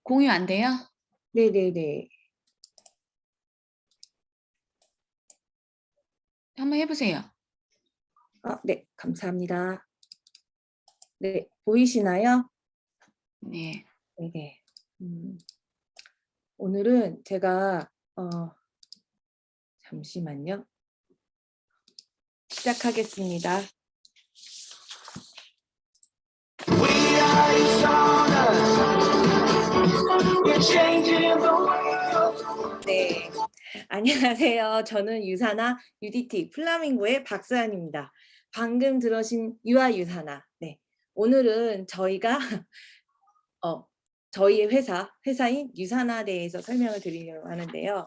공유 안 돼요? 네네네. 한번 해보세요. 네, 감사합니다. 네, 보이시나요? 네. 네네. 오늘은 제가 잠시만요. 시작하겠습니다. 네, 안녕하세요. 저는 유사나 UDT 플라밍고의 박수연입니다. 방금 들으신 유아 유사나. 네, 오늘은 저희가 저희의 회사인 유사나에 대해서 설명을 드리려고 하는데요.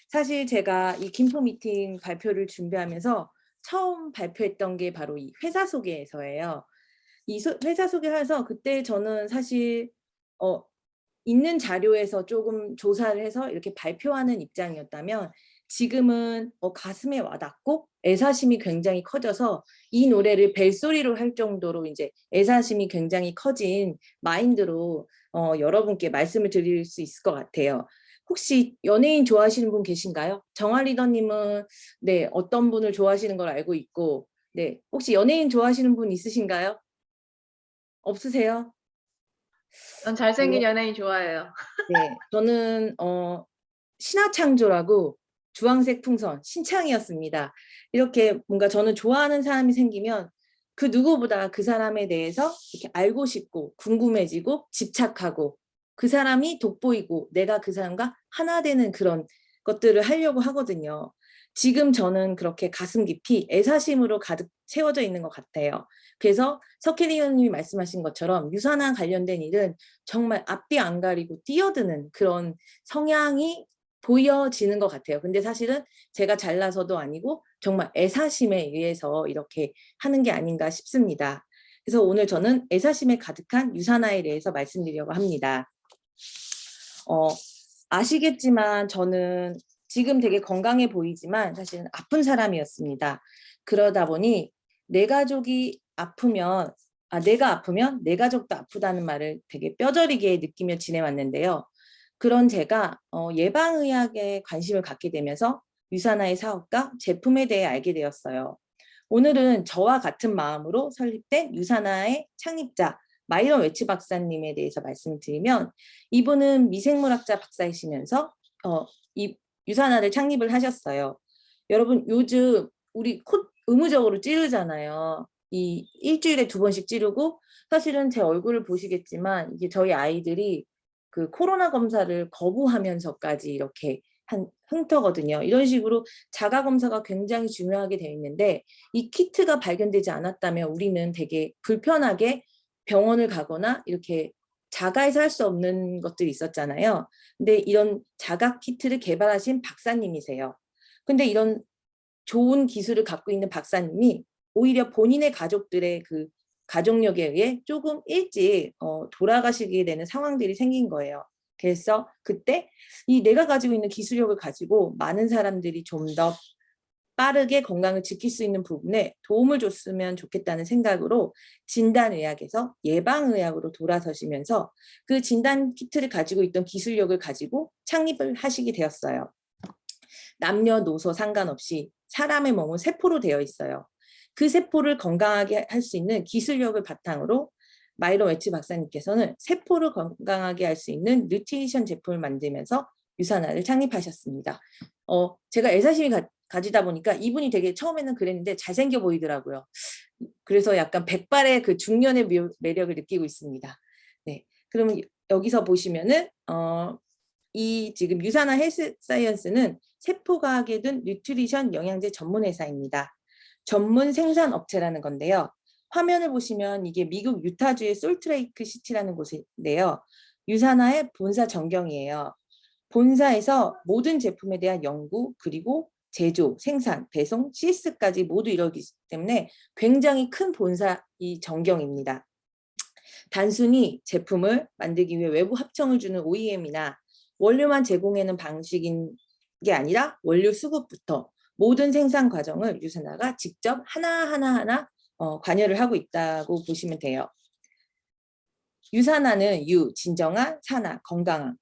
사실 제가 이 김포 미팅 발표를 준비하면서 처음 발표했던 게 바로 이 회사 소개서예요. 이 회사 소개해서 그때 저는 사실 있는 자료에서 조금 조사를 해서 이렇게 발표하는 입장이었다면 지금은 가슴에 와닿고 애사심이 굉장히 커져서 이 노래를 벨소리로 할 정도로 이제 애사심이 굉장히 커진 마인드로 여러분께 말씀을 드릴 수 있을 것 같아요. 혹시 연예인 좋아하시는 분 계신가요? 정아 리더님은 네, 어떤 분을 좋아하시는 걸 알고 있고, 네, 혹시 연예인 좋아하시는 분 있으신가요? 없으세요? 전 잘생긴 네. 연예인 좋아해요. 네, 저는 신화창조라고 주황색 풍선 신창이었습니다. 이렇게 뭔가 저는 좋아하는 사람이 생기면 그 누구보다 그 사람에 대해서 이렇게 알고 싶고 궁금해지고 집착하고 그 사람이 돋보이고 내가 그 사람과 하나 되는 그런 것들을 하려고 하거든요. 지금 저는 그렇게 가슴 깊이 애사심으로 가득 채워져 있는 것 같아요. 그래서 석혜리 의원님이 말씀하신 것처럼 유산화 관련된 일은 정말 앞뒤 안 가리고 뛰어드는 그런 성향이 보여지는 것 같아요. 근데 사실은 제가 잘나서도 아니고 정말 애사심에 의해서 이렇게 하는 게 아닌가 싶습니다. 그래서 오늘 저는 애사심에 가득한 유사나에 대해서 말씀드리려고 합니다. 아시겠지만 저는 지금 되게 건강해 보이지만 사실은 아픈 사람이었습니다. 그러다 보니 내 가족이 아프면 내가 아프면 내 가족도 아프다는 말을 되게 뼈저리게 느끼며 지내왔는데요. 그런 제가 예방의학에 관심을 갖게 되면서 유산화의 사업과 제품에 대해 알게 되었어요. 오늘은 저와 같은 마음으로 설립된 유산화의 창립자 마이런 웨츠 박사님에 대해서 말씀드리면 이분은 미생물학자 박사이시면서 이 유산화를 창립을 하셨어요. 여러분 요즘 우리 코 의무적으로 찌르잖아요. 이 일주일에 2번씩 찌르고 사실은 제 얼굴을 보시겠지만 이게 저희 아이들이 그 코로나 검사를 거부하면서까지 이렇게 한 흉터거든요. 이런 식으로 자가 검사가 굉장히 중요하게 되어 있는데 이 키트가 발견되지 않았다면 우리는 되게 불편하게 병원을 가거나 이렇게 자가에서 할 수 없는 것들이 있었잖아요. 근데 이런 자가 키트를 개발하신 박사님이세요. 근데 이런 좋은 기술을 갖고 있는 박사님이 오히려 본인의 가족들의 그 가족력에 의해 조금 일찍 돌아가시게 되는 상황들이 생긴 거예요. 그래서 그때 이 내가 가지고 있는 기술력을 가지고 많은 사람들이 좀 더 빠르게 건강을 지킬 수 있는 부분에 도움을 줬으면 좋겠다는 생각으로 진단의학에서 예방의학으로 돌아서시면서 그 진단 키트를 가지고 있던 기술력을 가지고 창립을 하시게 되었어요. 남녀노소 상관없이 사람의 몸은 세포로 되어 있어요. 그 세포를 건강하게 할 수 있는 기술력을 바탕으로 마이런 웨츠 박사님께서는 세포를 건강하게 할 수 있는 뉴트리션 제품을 만들면서 유산화를 창립하셨습니다. 제가 애사심이 가지다 보니까 이분이 되게 처음에는 그랬는데 잘생겨 보이더라고요. 그래서 약간 백발의 그 중년의 매력을 느끼고 있습니다. 네, 그러면 여기서 보시면은 이 지금 유산화 헬스 사이언스는 세포과학에 든 뉴트리션 영양제 전문 회사입니다. 전문 생산 업체라는 건데요. 화면을 보시면 이게 미국 유타주의 솔트레이크 시티라는 곳인데요. 유산화의 본사 전경이에요. 본사에서 모든 제품에 대한 연구 그리고 제조, 생산, 배송, CS까지 모두 이루어지기 때문에 굉장히 큰 본사 이 전경입니다. 단순히 제품을 만들기 위해 외부 합청을 주는 OEM이나 원료만 제공하는 방식인 게 아니라 원료 수급부터 모든 생산 과정을 유산화가 직접 하나하나 관여를 하고 있다고 보시면 돼요. 유산화는 유, 진정한, 산화, 건강한,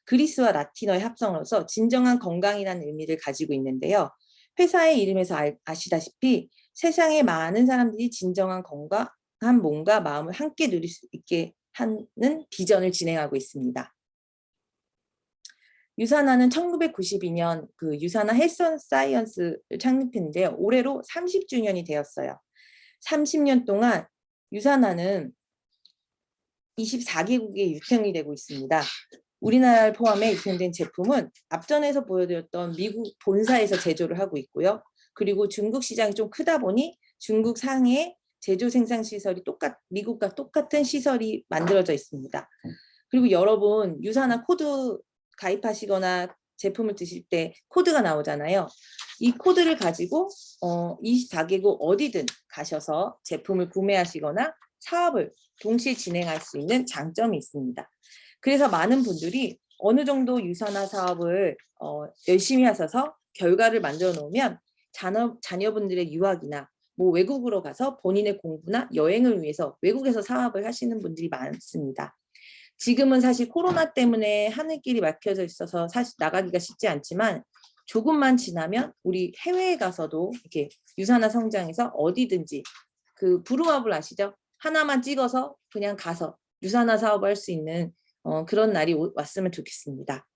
그리스와 라틴어의 합성으로서 진정한 건강이라는 의미를 가지고 있는데요. 회사의 이름에서 아시다시피 세상에 많은 사람들이 진정한 건강한 몸과 마음을 함께 누릴 수 있게 하는 비전을 진행하고 있습니다. 유산화는 1992년 그 유산화 헬스 사이언스를 창립했는데요. 올해로 30주년이 되었어요. 30년 동안 유산화는 24개국에 유통이 되고 있습니다. 우리나라를 포함해 유통된 제품은 앞전에서 보여드렸던 미국 본사에서 제조를 하고 있고요. 그리고 중국 시장이 좀 크다 보니 중국 상해 제조 생산 시설이 미국과 똑같은 시설이 만들어져 있습니다. 그리고 여러분 유산화 코드 가입하시거나 제품을 드실 때 코드가 나오잖아요. 이 코드를 가지고 24개국 어디든 가셔서 제품을 구매하시거나 사업을 동시에 진행할 수 있는 장점이 있습니다. 그래서 많은 분들이 어느 정도 유산화 사업을 열심히 하셔서 결과를 만들어 놓으면 자녀분들의 유학이나 뭐 외국으로 가서 본인의 공부나 여행을 위해서 외국에서 사업을 하시는 분들이 많습니다. 지금은 사실 코로나 때문에 하늘길이 막혀져 있어서 사실 나가기가 쉽지 않지만 조금만 지나면 우리 해외에 가서도 이렇게 유산화 성장해서 어디든지 그 브루마블 아시죠? 하나만 찍어서 그냥 가서 유산화 사업을 할 수 있는 그런 날이 왔으면 좋겠습니다.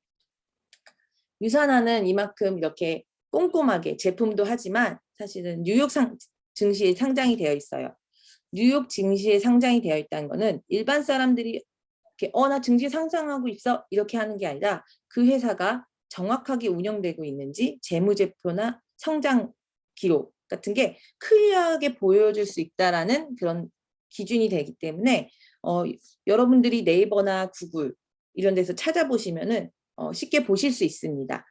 유산화는 이만큼 이렇게 꼼꼼하게 제품도 하지만 사실은 뉴욕 증시에 상장이 되어 있어요. 뉴욕 증시에 상장이 되어 있다는 것은 일반 사람들이 이렇게 나 증시에 상장하고 있어 이렇게 하는 게 아니라 그 회사가 정확하게 운영되고 있는지 재무제표나 성장 기록 같은 게 클리어하게 보여줄 수 있다라는 그런 기준이 되기 때문에 여러분들이 네이버나 구글 이런 데서 찾아보시면은 쉽게 보실 수 있습니다.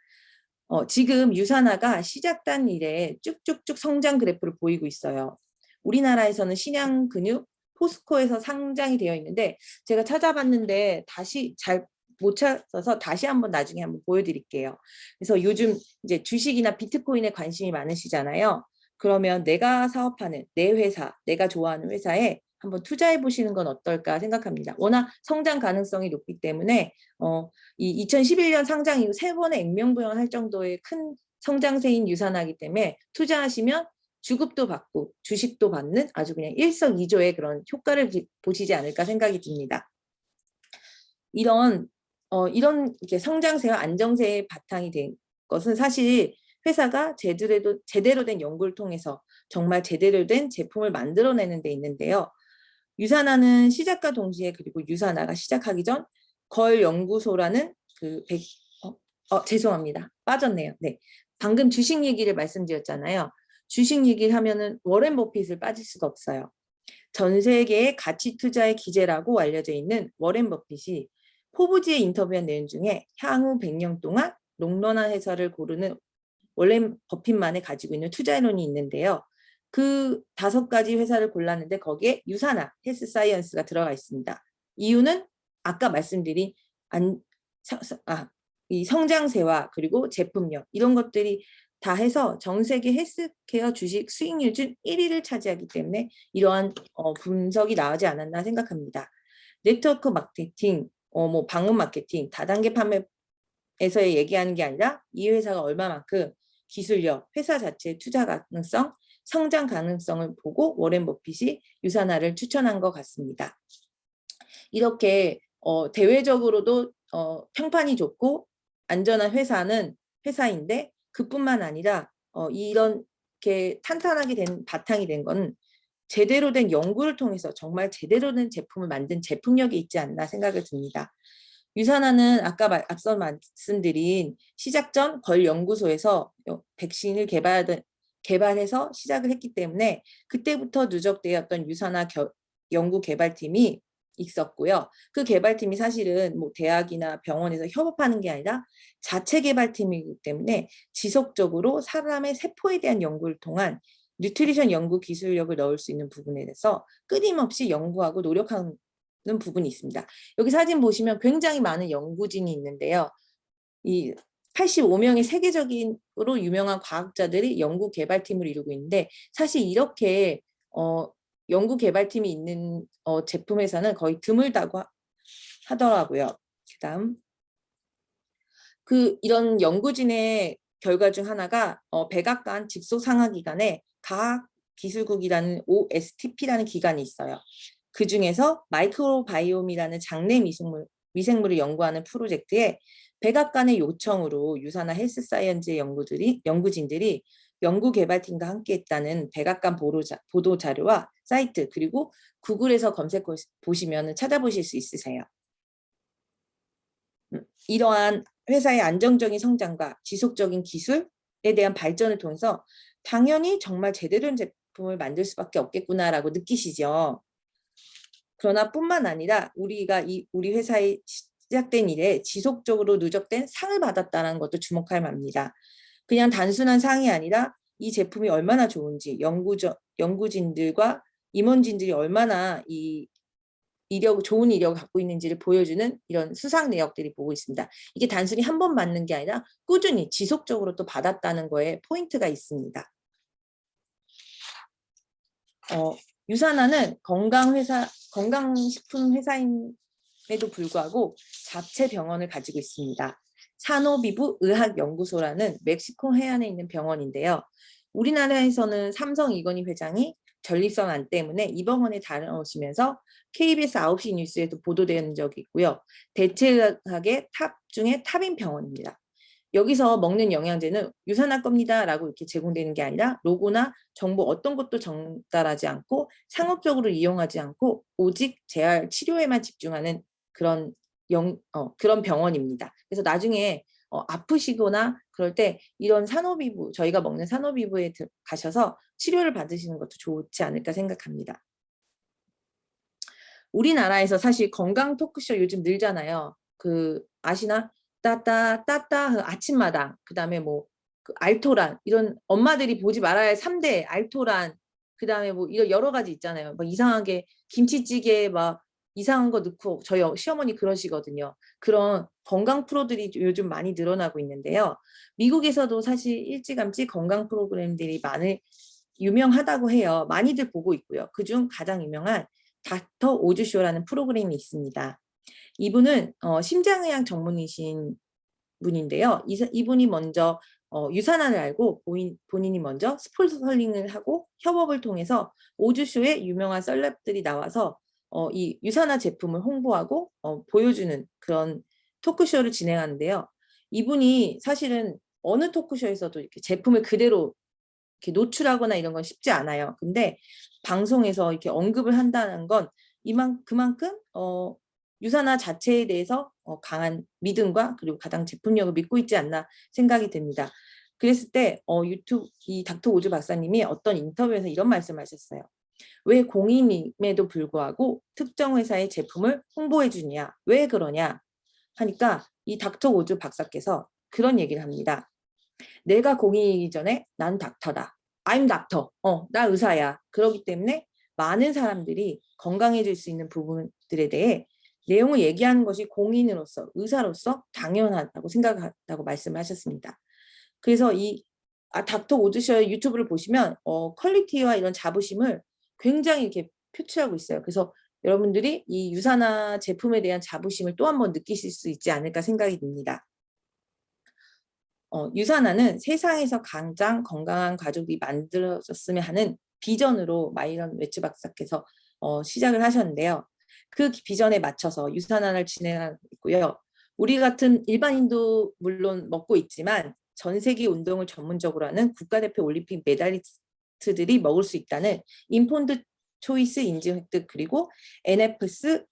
지금 유산화가 시작단 이래 쭉쭉쭉 성장 그래프를 보이고 있어요. 우리나라에서는 신양근육, 포스코에서 상장이 되어 있는데 제가 찾아봤는데 다시 잘 못 찾아서 다시 한번 나중에 한번 보여드릴게요. 그래서 요즘 이제 주식이나 비트코인에 관심이 많으시잖아요. 그러면 내가 사업하는 내 회사, 내가 좋아하는 회사에 한번 투자해 보시는 건 어떨까 생각합니다. 워낙 성장 가능성이 높기 때문에 이 2011년 상장 이후 3번의 액면부양할 정도의 큰 성장세인 유산화이기 때문에 투자하시면 주급도 받고 주식도 받는 아주 그냥 일석이조의 그런 효과를 보시지 않을까 생각이 듭니다. 이런 이렇게 성장세와 안정세의 바탕이 된 것은 사실 회사가 제대로 된 연구를 통해서 정말 제대로 된 제품을 만들어내는 데 있는데요. 유산화는 시작과 동시에 그리고 유산화가 시작하기 전 걸 연구소라는 죄송합니다. 빠졌네요. 네, 방금 주식 얘기를 말씀드렸잖아요. 주식 얘기를 하면은 워렌 버핏을 빠질 수가 없어요. 전 세계의 가치 투자의 기재라고 알려져 있는 워렌 버핏이 포브지에 인터뷰한 내용 중에 향후 100년 동안 롱런한 회사를 고르는 워렌 버핏만이 가지고 있는 투자론이 있는데요. 그 5가지 회사를 골랐는데 거기에 유산화, 헬스 사이언스가 들어가 있습니다. 이유는 아까 말씀드린 이 성장세와 그리고 제품력 이런 것들이 다 해서 전 세계 헬스케어 주식 수익률 중 1위를 차지하기 때문에 이러한 분석이 나오지 않았나 생각합니다. 네트워크 마케팅, 방문 마케팅, 다단계 판매에서 얘기하는 게 아니라 이 회사가 얼마만큼 기술력, 회사 자체의 투자 가능성, 성장 가능성을 보고 워렌 버핏이 유산화를 추천한 것 같습니다. 이렇게 대외적으로도 평판이 좋고 안전한 회사인데 그뿐만 아니라 이렇게 탄탄하게 된 바탕이 된 건 제대로 된 연구를 통해서 정말 제대로 된 제품을 만든 제품력이 있지 않나 생각을 듭니다. 유산화는 아까 앞서 말씀드린 시작 전 걸 연구소에서 백신을 개발해서 시작을 했기 때문에 그때부터 누적되었던 유산화 연구 개발팀이 있었고요. 그 개발팀이 사실은 뭐 대학이나 병원에서 협업하는 게 아니라 자체 개발팀이기 때문에 지속적으로 사람의 세포에 대한 연구를 통한 뉴트리션 연구 기술력을 넣을 수 있는 부분에 대해서 끊임없이 연구하고 노력하는 부분이 있습니다. 여기 사진 보시면 굉장히 많은 연구진이 있는데요. 이 85명의 세계적으로 유명한 과학자들이 연구 개발팀을 이루고 있는데 사실 이렇게 연구 개발팀이 있는 제품 회사는 거의 드물다고 하더라고요. 그다음 이런 연구진의 결과 중 하나가 백악관 직속상하기관의 과학기술국이라는 OSTP라는 기관이 있어요. 그 중에서 마이크로바이옴이라는 장내 미생물을 연구하는 프로젝트에 백악관의 요청으로 유사나 헬스사이언스의 연구진들이 연구개발팀과 함께했다는 백악관 보도 자료와 사이트, 그리고 구글에서 검색해 보시면 찾아보실 수 있으세요. 이러한 회사의 안정적인 성장과 지속적인 기술에 대한 발전을 통해서 당연히 정말 제대로 된 제품을 만들 수밖에 없겠구나라고 느끼시죠. 그러나 뿐만 아니라 우리 회사의 시작된 이래 지속적으로 누적된 상을 받았다는 것도 주목할 만합니다. 그냥 단순한 상이 아니라 이 제품이 얼마나 좋은지, 연구진들과 임원진들이 얼마나 좋은 이력을 갖고 있는지를 보여주는 이런 수상 내역들이 보고 있습니다. 이게 단순히 한 번 받는 게 아니라 꾸준히 지속적으로 또 받았다는 거에 포인트가 있습니다. 유산화는 건강식품 회사임에도 불구하고 자체 병원을 가지고 있습니다. 산호비부 의학연구소라는 멕시코 해안에 있는 병원인데요. 우리나라에서는 삼성 이건희 회장이 전립선 암 때문에 이 병원에 다녀오시면서 KBS 9시 뉴스에도 보도된 적이 있고요. 대체의학의 탑 중에 탑인 병원입니다. 여기서 먹는 영양제는 유산화 겁니다 라고 이렇게 제공되는 게 아니라 로고나 정보 어떤 것도 전달하지 않고 상업적으로 이용하지 않고 오직 재활 치료에만 집중하는 그런 병원입니다. 그래서 나중에 아프시거나 그럴 때 이런 산호비부, 저희가 먹는 산호비부에 가셔서 치료를 받으시는 것도 좋지 않을까 생각합니다. 우리나라에서 사실 건강 토크쇼 요즘 늘잖아요. 아시나? 따따 아침마당, 그다음에 알토란, 이런 엄마들이 보지 말아야 할 3대 알토란, 그다음에 이런 여러 가지 있잖아요. 막 이상하게 김치찌개에 막 이상한 거 넣고, 저희 시어머니 그러시거든요. 그런 건강 프로들이 요즘 많이 늘어나고 있는데요. 미국에서도 사실 일찌감치 건강 프로그램들이 유명하다고 해요. 많이들 보고 있고요. 그중 가장 유명한 닥터 오즈쇼라는 프로그램이 있습니다. 이분은 심장의학 전문이신 분인데요. 이분이 먼저 유산화를 알고 본인이 먼저 스폰서링을 하고 협업을 통해서 오즈쇼에 유명한 셀럽들이 나와서 이 유산화 제품을 홍보하고 보여주는 그런 토크쇼를 진행하는데요. 이분이 사실은 어느 토크쇼에서도 이렇게 제품을 그대로 이렇게 노출하거나 이런 건 쉽지 않아요. 근데 방송에서 이렇게 언급을 한다는 건 그만큼 유산화 자체에 대해서 강한 믿음과 그리고 가장 제품력을 믿고 있지 않나 생각이 됩니다. 그랬을 때 이 닥터 오즈 박사님이 어떤 인터뷰에서 이런 말씀을 하셨어요. 왜 공인임에도 불구하고 특정 회사의 제품을 홍보해 주냐? 왜 그러냐? 하니까 이 닥터 오즈 박사께서 그런 얘기를 합니다. 내가 공인이기 전에 난 닥터다. I'm doctor. 나 의사야. 그렇기 때문에 많은 사람들이 건강해질 수 있는 부분들에 대해 내용을 얘기하는 것이 공인으로서, 의사로서 당연하다고 생각한다고 말씀을 하셨습니다. 그래서 닥터 오즈쇼의 유튜브를 보시면 퀄리티와 이런 자부심을 굉장히 이렇게 표출하고 있어요. 그래서 여러분들이 이 유산화 제품에 대한 자부심을 또 한 번 느끼실 수 있지 않을까 생각이 듭니다. 유산화는 세상에서 가장 건강한 가족이 만들어졌으면 하는 비전으로 마이런 웨츠 박사께서 시작을 하셨는데요. 그 비전에 맞춰서 유산화를 진행하고 있고요. 우리 같은 일반인도 물론 먹고 있지만 전 세계 운동을 전문적으로 하는 국가대표 올림픽 메달리스트들이 먹을 수 있다는 인폰드 초이스 인증 획득, 그리고 NFS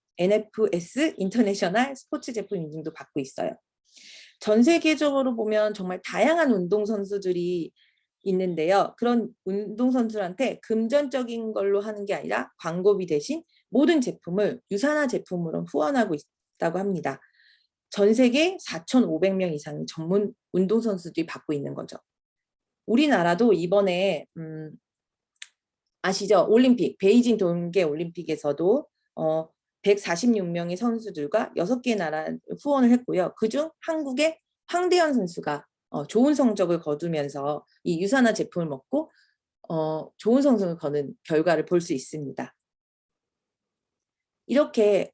인터내셔널 스포츠 제품 인증도 받고 있어요. 전 세계적으로 보면 정말 다양한 운동선수들이 있는데요. 그런 운동선수한테 금전적인 걸로 하는 게 아니라 광고비 대신 모든 제품을 유산화 제품으로 후원하고 있다고 합니다. 전 세계 4,500명 이상의 전문 운동선수들이 받고 있는 거죠. 우리나라도 이번에 아시죠? 올림픽, 베이징 동계올림픽에서도 146명의 선수들과 6개 나라 후원을 했고요. 그중 한국의 황대현 선수가 좋은 성적을 거두면서 이 유산화 제품을 먹고 좋은 성적을 거는 결과를 볼 수 있습니다. 이렇게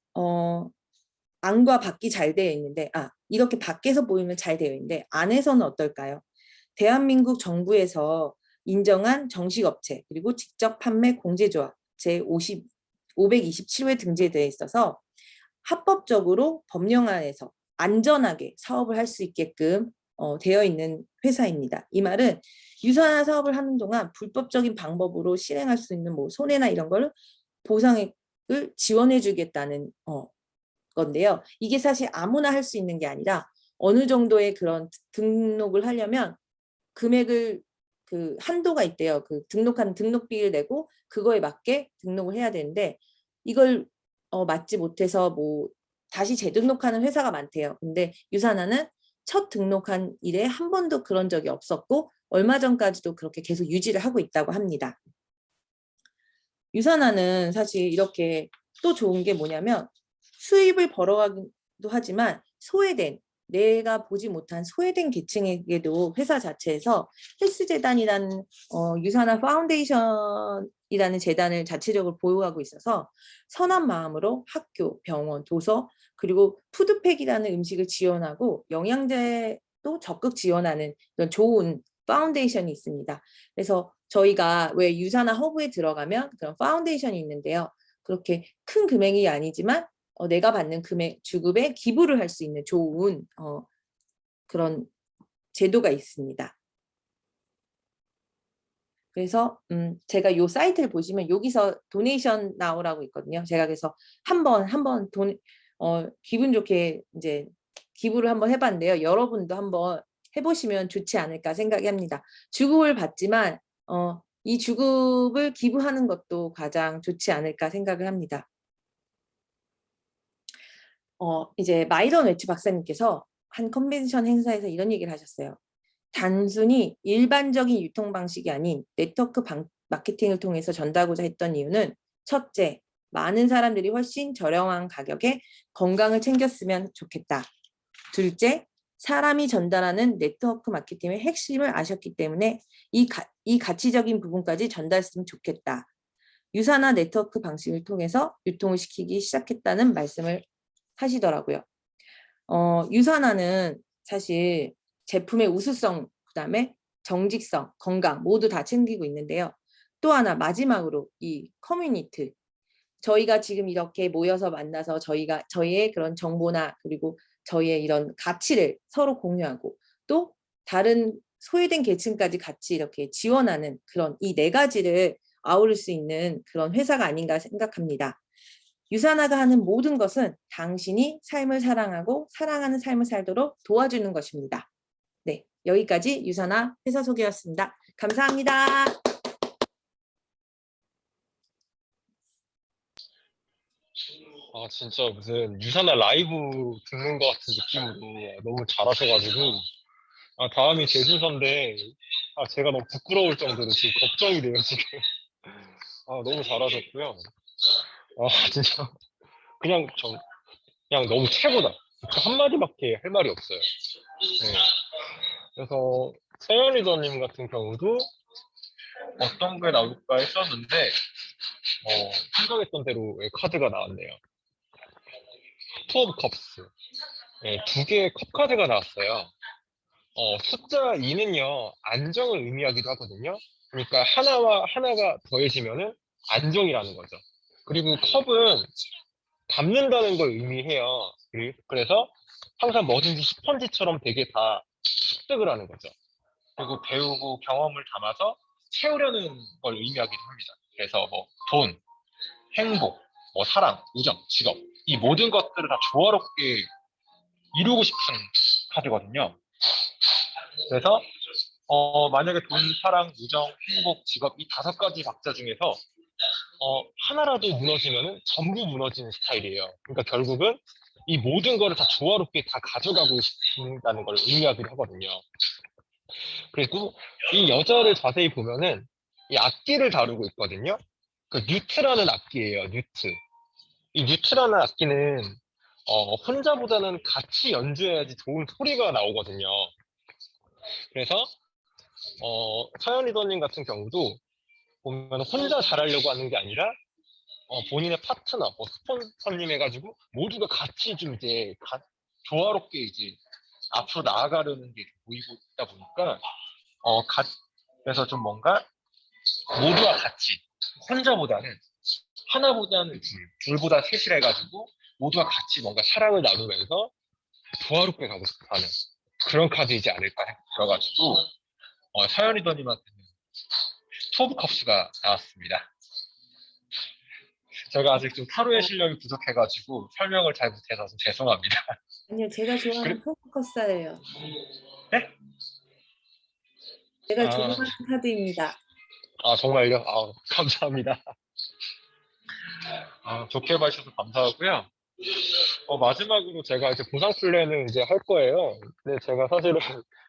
안과 밖이 잘 되어 있는데, 이렇게 밖에서 보이면 잘 되어 있는데 안에서는 어떨까요? 대한민국 정부에서 인정한 정식업체 그리고 직접 판매 공제조합 제50 527호에 등재되어 있어서 합법적으로 법령안에서 안전하게 사업을 할 수 있게끔 되어 있는 회사입니다. 이 말은 유산화 사업을 하는 동안 불법적인 방법으로 실행할 수 있는 뭐 손해나 이런 걸 보상액을 지원해 주겠다는 건데요. 이게 사실 아무나 할 수 있는 게 아니라 어느 정도의 그런 등록을 하려면 금액을 그 한도가 있대요. 그 등록한 등록비를 내고 그거에 맞게 등록을 해야 되는데 이걸 맞지 못해서 뭐 다시 재등록하는 회사가 많대요. 근데 유산화는 첫 등록한 이래 한 번도 그런 적이 없었고 얼마 전까지도 그렇게 계속 유지를 하고 있다고 합니다. 유산화는 사실 이렇게 또 좋은 게 뭐냐면 수입을 벌어가기도 하지만 소외된 내가 보지 못한 소외된 계층에게도 회사 자체에서 헬스재단이라는 유산화 파운데이션이라는 재단을 자체적으로 보유하고 있어서 선한 마음으로 학교, 병원, 도서 그리고 푸드팩이라는 음식을 지원하고 영양제도 적극 지원하는 그런 좋은 파운데이션이 있습니다. 그래서 저희가 왜 유산화 허브에 들어가면 그런 파운데이션이 있는데요. 그렇게 큰 금액이 아니지만 내가 받는 금액 주급에 기부를 할 수 있는 좋은 그런 제도가 있습니다. 그래서 제가 요 사이트를 보시면 여기서 도네이션 나오라고 있거든요. 제가 그래서 한번 기분 좋게 이제 기부를 한번 해봤는데요. 여러분도 한번 해보시면 좋지 않을까 생각이 합니다. 주급을 받지만 이 주급을 기부하는 것도 가장 좋지 않을까 생각을 합니다. 이제 마이런 웨츠 박사님께서 한 컨벤션 행사에서 이런 얘기를 하셨어요. 단순히 일반적인 유통 방식이 아닌 네트워크 마케팅을 통해서 전달하고자 했던 이유는 첫째, 많은 사람들이 훨씬 저렴한 가격에 건강을 챙겼으면 좋겠다. 둘째, 사람이 전달하는 네트워크 마케팅의 핵심을 아셨기 때문에 이 가치적인 부분까지 전달했으면 좋겠다. 유산화 네트워크 방식을 통해서 유통을 시키기 시작했다는 말씀을 하시더라고요. 유산화는 사실 제품의 우수성, 그다음에 정직성, 건강 모두 다 챙기고 있는데요. 또 하나 마지막으로 이 커뮤니티. 저희가 지금 이렇게 모여서 만나서 저희의 그런 정보나 그리고 저희의 이런 가치를 서로 공유하고 또 다른 소외된 계층까지 같이 이렇게 지원하는 그런 이 네 가지를 아우를 수 있는 그런 회사가 아닌가 생각합니다. 유산화가 하는 모든 것은 당신이 삶을 사랑하고 사랑하는 삶을 살도록 도와주는 것입니다. 네, 여기까지 유산화 회사 소개였습니다. 감사합니다. 진짜 무슨 유산화 라이브 듣는 것 같은 느낌으로 너무 잘하셔가지고, 다음이 제 순서인데, 제가 너무 부끄러울 정도로 지금 걱정이 돼요, 지금. 너무 잘하셨고요. 진짜, 그냥, 그냥 너무 최고다. 그 한마디밖에 할 말이 없어요. 네. 그래서, 세연 리더님 같은 경우도 어떤 게 나올까 했었는데, 생각했던 대로 카드가 나왔네요. 투 오브 컵스. 네, 두 개의 컵 카드가 나왔어요. 숫자 2는요, 안정을 의미하기도 하거든요. 그러니까 하나와 하나가 더해지면은 안정이라는 거죠. 그리고 컵은 담는다는 걸 의미해요. 그래서 항상 뭐든지 스펀지처럼 되게 다 습득을 하는 거죠. 그리고 배우고 경험을 담아서 채우려는 걸 의미하기도 합니다. 그래서 뭐 돈, 행복, 뭐 사랑, 우정, 직업 이 모든 것들을 다 조화롭게 이루고 싶은 카드거든요. 그래서 만약에 돈, 사랑, 우정, 행복, 직업 이 5가지 박자 중에서 하나라도 무너지면은 전부 무너지는 스타일이에요. 그러니까 결국은 이 모든 거를 다 조화롭게 다 가져가고 싶다는 걸 의미하기도 하거든요. 그리고 이 여자를 자세히 보면은 이 악기를 다루고 있거든요. 그 뉴트라는 악기예요. 뉴트. 이 뉴트라는 악기는 혼자보다는 같이 연주해야지 좋은 소리가 나오거든요. 그래서 서현 리더님 같은 경우도 보면 혼자 잘하려고 하는 게 아니라 본인의 파트너, 뭐 스폰서님 해가지고 모두가 같이 좀 이제 조화롭게 이제 앞으로 나아가려는 게 보이고 있다 보니까 그래서 좀 뭔가 모두와 같이 혼자보다는 하나보다는 둘보다 셋이라 해가지고 모두와 같이 뭔가 사랑을 나누면서 조화롭게 가고 싶어하는 그런 카드이지 않을까 싶어가지고 서연이더님한테는 투 오브 컵스가 나왔습니다. 제가 아직 좀 타로의 실력이 부족해가지고 설명을 잘 못해서 좀 죄송합니다. 아니요, 제가 좋아하는 포커스예요. 네? 제가 아, 좋아하는 카드입니다. 정말요? 감사합니다. 좋게 봐주셔서 감사하고요. 마지막으로 제가 이제 보상 플랜을 이제 할 거예요. 근데 제가 사실은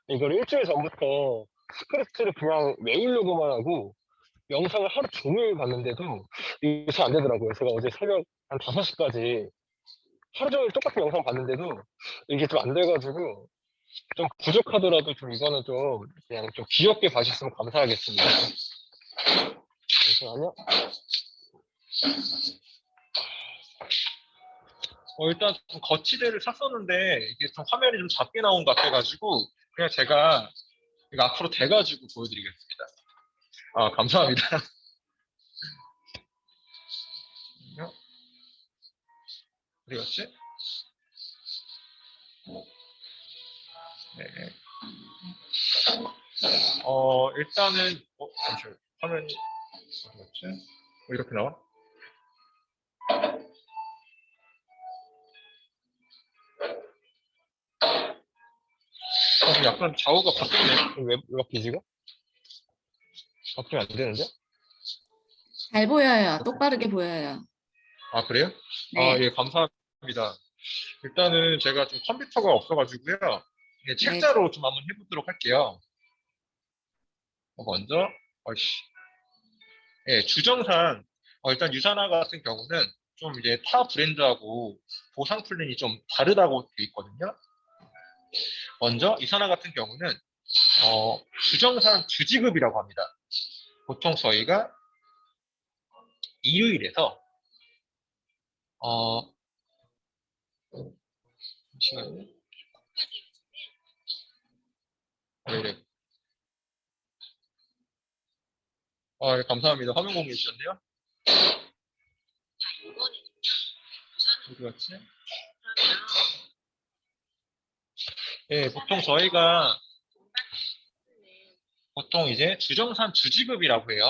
이걸 일주일 전부터 스크립트를 그냥 외우려고만 하고 영상을 하루 종일 봤는데도 이게 잘 안 되더라고요. 제가 어제 새벽 한 5시까지 하루 종일 똑같은 영상 봤는데도 이게 좀 안 돼가지고 좀 부족하더라도 좀 이거는 좀 그냥 좀 귀엽게 봐주셨으면 감사하겠습니다. 잠시만요. 일단 좀 거치대를 샀었는데 이게 좀 화면이 좀 작게 나온 것 같아가지고 그냥 제가 이거 앞으로 대가지고 보여드리겠습니다. 감사합니다. 어디 갔지? 네. 일단은 잠시만요. 화면이 어디 갔지? 이렇게 나와? 약간 좌우가 바뀌네. 왜 바뀌지 이거? 바뀌면 안 되는데? 잘 보여요. 똑바르게 보여요. 그래요? 네. 예, 감사합니다. 일단은 제가 좀 컴퓨터가 없어가지고요. 예, 네. 책자로 좀 한번 해보도록 할게요. 먼저, 예, 주정산. 일단 유산화 같은 경우는 좀 이제 타 브랜드하고 보상 플랜이 좀 다르다고 되어 있거든요. 먼저 유산화 같은 경우는 주정산 주지급이라고 합니다. 보통 저희가 일요일에서 잠시만요. 네. 예, 감사합니다. 화면 공유 해주셨네요. 어디 갔지? 예, 보통 이제 주정산 주지급이라고 해요.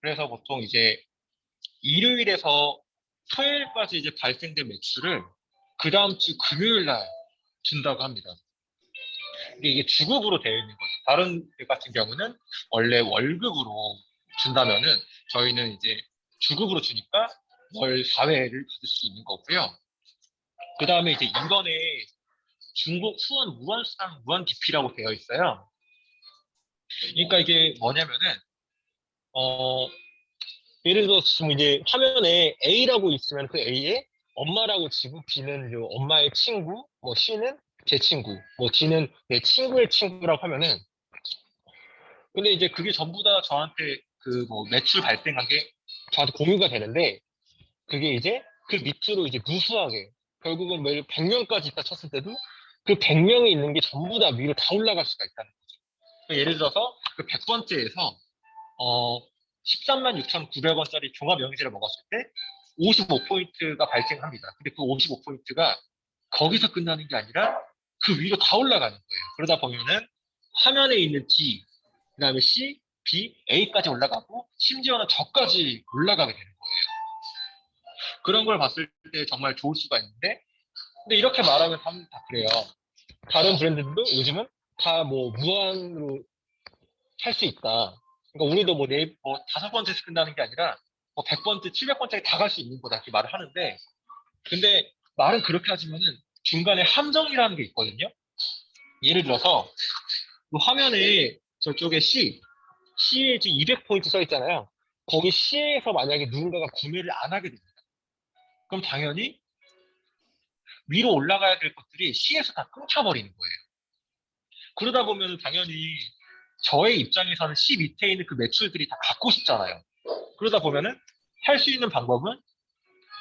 그래서 보통 이제 일요일에서 토요일까지 이제 발생된 매출을 그 다음 주 금요일 날 준다고 합니다. 이게 주급으로 되어 있는 거죠. 다른 데 같은 경우는 원래 월급으로 준다면은 저희는 이제 주급으로 주니까 월 4회를 받을 수 있는 거고요. 그 다음에 이제 이번에 중복 후원 무한수당 무한 DP라고 되어 있어요. 그러니까 이게 뭐냐면은 예를 들어서 지금 이제 화면에 A라고 있으면 그 A에 엄마라고 치고 B는 엄마의 친구, 뭐 C는 제 친구, 뭐 D는 내 친구의 친구라고 하면은 근데 이제 그게 전부 다 저한테 그 뭐 매출 발생한 게 저한테 공유가 되는데 그게 이제 그 밑으로 이제 무수하게 결국은 매일 100명까지 있다 쳤을 때도 그 100명이 있는 게 전부 다 위로 다 올라갈 수가 있다는 거죠. 그러니까 예를 들어서 그 100번째에서 13만 6,900원짜리 종합 영지를 먹었을 때 55포인트가 발생합니다. 근데 그 55포인트가 거기서 끝나는 게 아니라 그 위로 다 올라가는 거예요. 그러다 보면은 화면에 있는 D, 그 다음에 C, B, A까지 올라가고 심지어는 저까지 올라가게 되는 거예요. 그런 걸 봤을 때 정말 좋을 수가 있는데 근데 이렇게 말하면 다 그래요. 다른 브랜드들도 요즘은 다 뭐 무한으로 할 수 있다. 그러니까 우리도 뭐 5번째에서 끝나는 게 아니라 뭐 100번째, 700번째까지 다 갈 수 있는 거다 이렇게 말을 하는데 근데 말은 그렇게 하지만은 중간에 함정이라는 게 있거든요. 예를 들어서 그 화면에 저쪽에 C에 지금 200포인트 써 있잖아요. 거기 C에서 만약에 누군가가 구매를 안 하게 됩니다. 그럼 당연히 위로 올라가야 될 것들이 C에서 다 끊겨버리는 거예요. 그러다 보면 당연히 저의 입장에서는 C 밑에 있는 그 매출들이 다 갖고 싶잖아요. 그러다 보면은 할 수 있는 방법은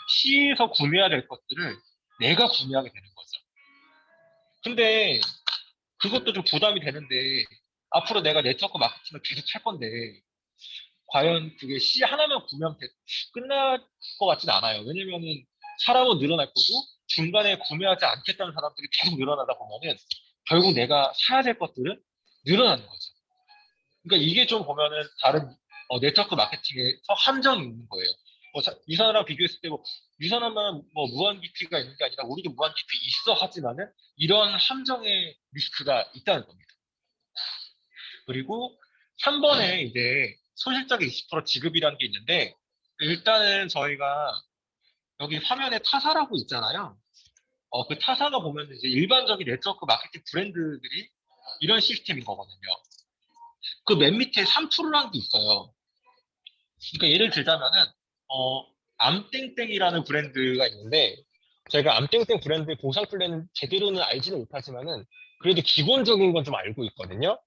C에서 구매해야 될 것들을 내가 구매하게 되는 거죠. 근데 그것도 좀 부담이 되는데 앞으로 내가 네트워크 마케팅을 계속 할 건데 과연 그게 C 하나만 구매하면 끝날 것 같지는 않아요. 왜냐면은 사람은 늘어날 거고 중간에 구매하지 않겠다는 사람들이 계속 늘어나다 보면은 결국 내가 사야 될 것들은 늘어나는 거죠. 그러니까 이게 좀 보면은 다른 네트워크 마케팅에서 함정이 있는 거예요. 유선이랑 비교했을 때 유선하면 무한 기피가 있는 게 아니라 우리도 무한 기피 있어 하지만은 이런 함정의 리스크가 있다는 겁니다. 그리고 3번에 이제 손실적인 20% 지급이라는 게 있는데 일단은 저희가 여기 화면에 타사라고 있잖아요. 그 타사가 보면 이제 일반적인 네트워크 마케팅 브랜드들이 이런 시스템인 거거든요. 그 맨 밑에 3%라는 게 있어요. 그러니까 예를 들자면은 암땡땡이라는 브랜드가 있는데 제가 암땡땡 브랜드 보상 플랜은 제대로는 알지는 못하지만은 그래도 기본적인 건 좀 알고 있거든요.